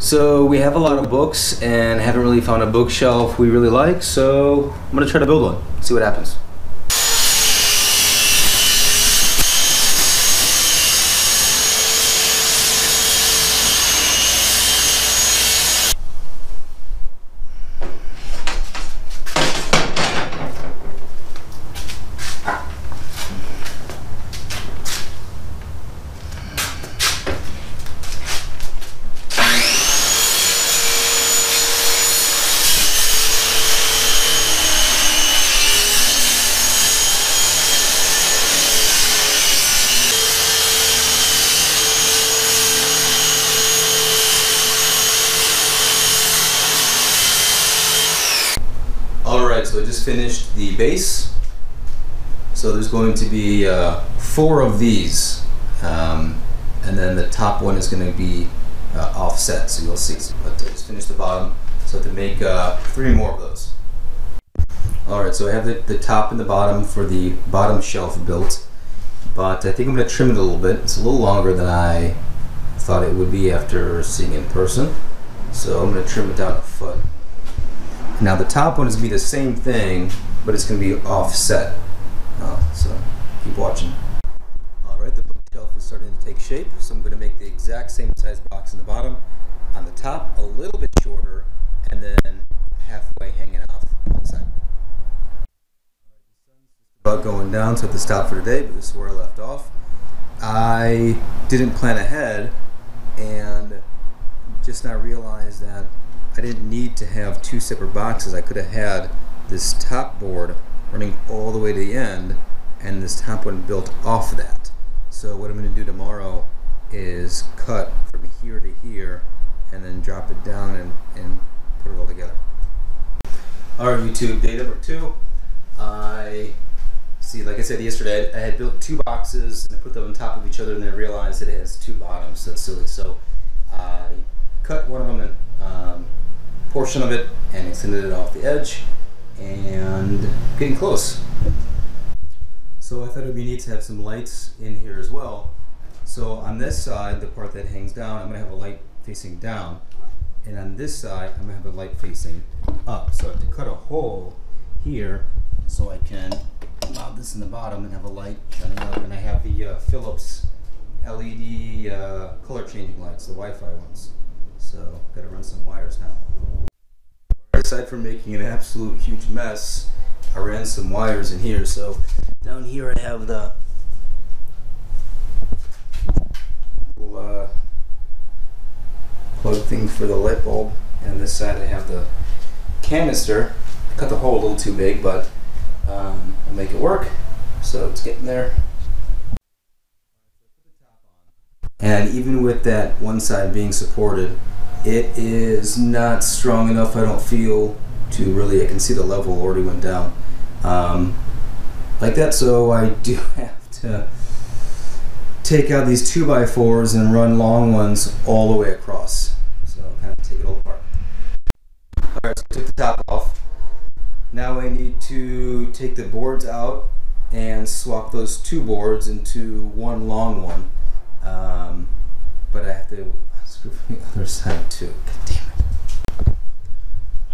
So we have a lot of books and haven't really found a bookshelf we really like, so I'm gonna try to build one, see what happens. Alright, so I just finished the base. So there's going to be 4 of these, and then the top one is going to be offset, so you'll see. But I just finished the bottom, so I have to make 3 more of those. Alright, so I have the top and the bottom for the bottom shelf built, but I think I'm going to trim it a little bit. It's a little longer than I thought it would be after seeing it in person, so I'm going to trim it down a foot. Now the top one is going to be the same thing, but it's going to be offset. So keep watching. Alright, the bookshelf is starting to take shape, so I'm going to make the exact same size box in the bottom. On the top, a little bit shorter, and then halfway hanging off one side. About going down, so I have to stop for today, but this is where I left off. I didn't plan ahead, and just now realized that I didn't need to have 2 separate boxes. I could have had this top board running all the way to the end and this top one built off of that. So what I'm going to do tomorrow is cut from here to here and then drop it down and put it all together. Alright YouTube, day number 2. Like I said yesterday, I had built 2 boxes and I put them on top of each other and then I realized that it has 2 bottoms. That's silly. So I cut one of them and portion of it and extended it off the edge, and getting close. So I thought it would be neat to have some lights in here as well. So on this side, the part that hangs down, I'm going to have a light facing down, and on this side I'm going to have a light facing up. So I have to cut a hole here so I can mount this in the bottom and have a light shining up, and I have the Philips LED color changing lights, the Wi-Fi ones. So got to run some wires now. Aside from making an absolute huge mess, I ran some wires in here. So down here I have the little plug thing for the light bulb, and on this side I have the canister. I cut the hole a little too big, but I'll make it work. So it's getting there. And even with that one side being supported, it is not strong enough, I don't feel, to really, I can see the level already went down like that, so I do have to take out these 2x4s and run long ones all the way across. So kind of take it all apart. Alright, so I took the top off. Now I need to take the boards out and swap those 2 boards into one long one. But I have to screw from the other side too. God damn it.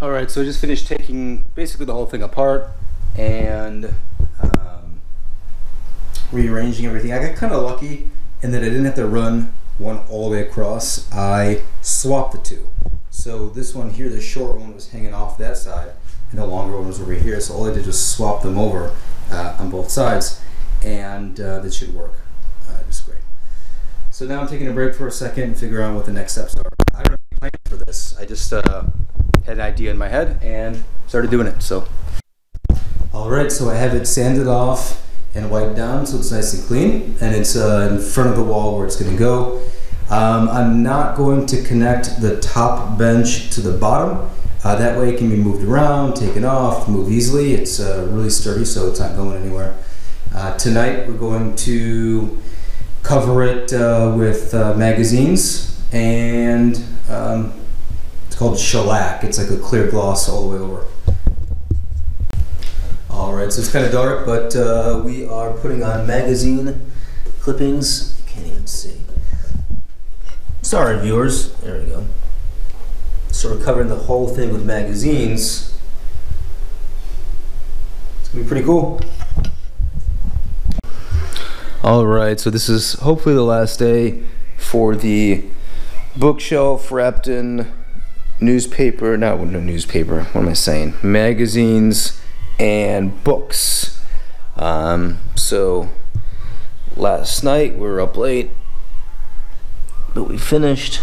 Alright, so I just finished taking basically the whole thing apart and rearranging everything. I got kind of lucky in that I didn't have to run one all the way across. I swapped the 2. So this one here, the short one, was hanging off that side and the longer one was over here. So all I did was swap them over on both sides, and that should work just great. So now I'm taking a break for a second and figure out what the next steps are. I don't have any plans for this. I just had an idea in my head and started doing it. So, alright, so I have it sanded off and wiped down so it's nice and clean, and it's in front of the wall where it's going to go. I'm not going to connect the top bench to the bottom. That way it can be moved around, taken off, move easily. It's really sturdy, so it's not going anywhere. Tonight we're going to cover it with magazines, and it's called shellac. It's like a clear gloss all the way over. Alright, so it's kind of dark, but we are putting on magazine clippings. You can't even see. Sorry viewers, there we go. So we're covering the whole thing with magazines. It's gonna be pretty cool. Alright, so this is hopefully the last day for the bookshelf wrapped in newspaper, no newspaper, what am I saying? Magazines and books. So last night we were up late, but we finished.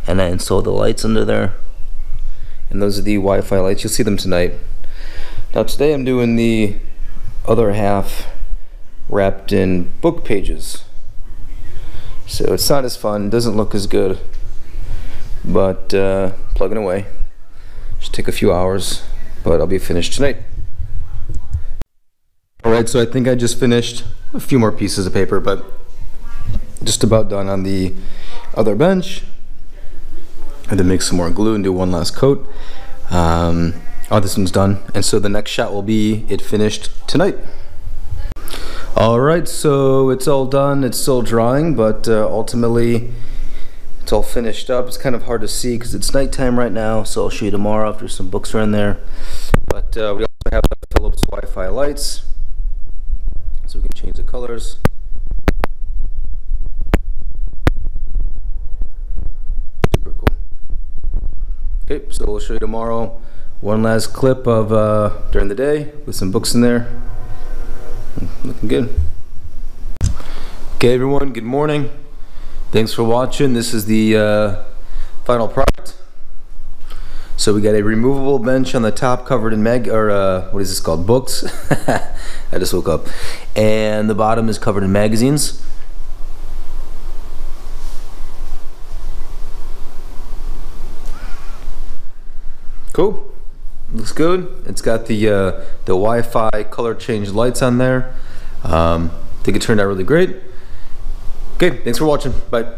And I installed the lights under there. And those are the Wi-Fi lights. You'll see them tonight. Now today I'm doing the other half wrapped in book pages. So it's not as fun, doesn't look as good, but plugging away. Should take a few hours, but I'll be finished tonight. Alright, so I think I just finished a few more pieces of paper, but just about done on the other bench. I had to make some more glue and do one last coat. Oh, this one's done. And so the next shot will be it finished tonight. Alright, so it's all done. It's still drying, but ultimately it's all finished up. It's kind of hard to see because it's nighttime right now, so I'll show you tomorrow after some books are in there. But we also have the Philips Wi-Fi lights, so we can change the colors. Super cool. Okay, so we'll show you tomorrow one last clip of during the day with some books in there. Looking good. Okay everyone, good morning. Thanks for watching. This is the final product. So we got a removable bench on the top covered in what is this called? Books. I just woke up. And the bottom is covered in magazines. Cool. Looks good. It's got the Wi-Fi color change lights on there. I think it turned out really great. Okay, thanks for watching. Bye.